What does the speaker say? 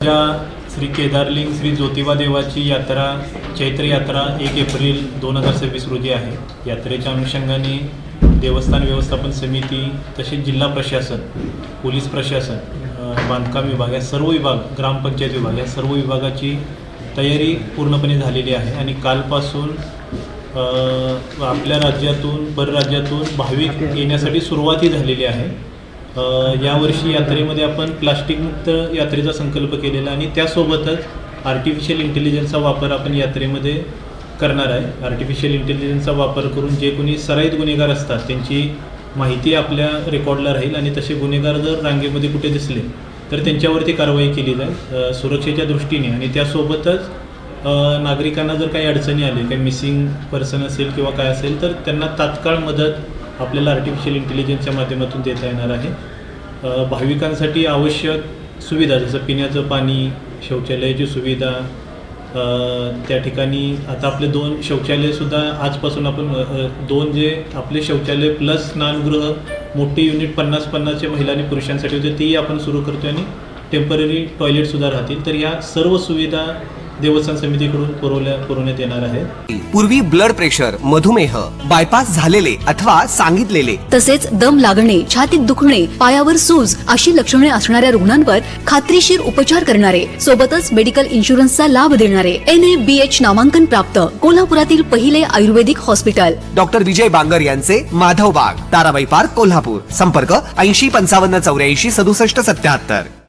श्री केदारलिंग श्री ज्योतिबा देवाची यात्रा चैत्र यात्रा 1 एप्रिल 2026 रोजी आहे। यात्रेच्या अनुषंगाने देवस्थान व्यवस्थापन समिती तसेच जिल्हा प्रशासन, पोलीस प्रशासन, बांधकाम विभाग या सर्व विभाग, ग्रामपंचायत विभाग या सर्व विभागाची तयारी पूर्णपणे झालेली आहे आणि कालपासून आपल्या राज्यातून परराज्यातून भाविक येण्यासाठी सुरुवाती झालेली आहे। यावर्षी यात्रेमध्ये आपण प्लास्टिकमुक्त यात्रेचा संकल्प केलेला आणि त्यासोबतच आर्टिफिशियल इंटेलिजन्सचा वापर आपण यात्रेमध्ये करणार आहे। आर्टिफिशियल इंटेलिजन्सचा वापर करून जे कोणी सराईत गुन्हेगार असतात त्यांची माहिती आपल्या रेकॉर्डला राहील आणि तसे गुन्हेगार जर रांगेमध्ये कुठे दिसले तर त्यांच्यावरती कारवाई केली जाईल सुरक्षेच्या दृष्टीने। आणि त्यासोबतच नागरिकांना जर काही अडचणी आली, काही मिसिंग पर्सन असेल किंवा काय असेल तर त्यांना तात्काळ मदत आपल्याला आर्टिफिशियल इंटेलिजन्सच्या माध्यमातून देता येणार आहे। भाविकांसाठी आवश्यक सुविधा जसं पिण्याचं पाणी, शौचालयाची सुविधा, त्या ठिकाणी आता आपले 2 शौचालयसुद्धा आजपासून आपण 2 जे आपले शौचालय प्लस स्नानगृह मोठी युनिट 50-50चे महिला आणि पुरुषांसाठी होते तेही आपण सुरू करतो आणि टेम्पररी टॉयलेटसुद्धा राहतील। तर या सर्व सुविधा देवस्थान समितीकडून पुरवण्यात येणार आहे। पूर्वी ब्लड प्रेशर, मधुमेह, बायपास झालेले अथवा सांगितलेले तसेच दम लागणे, छातीत दुखणे, पायावर सूज अशी लक्षणे असणाऱ्या रुग्णांवर खात्रीशीर उपचार करणारे, सोबतच मेडिकल इन्शुरन्सचा लाभ देणारे NABH नामांकन प्राप्त कोल्हापुरातील पहिले आयुर्वेदिक हॉस्पिटल डॉक्टर विजय बांगर यांचे माधवबाग, ताराबाई पार्क, कोल्हापूर। संपर्क 80 55 84 67 77।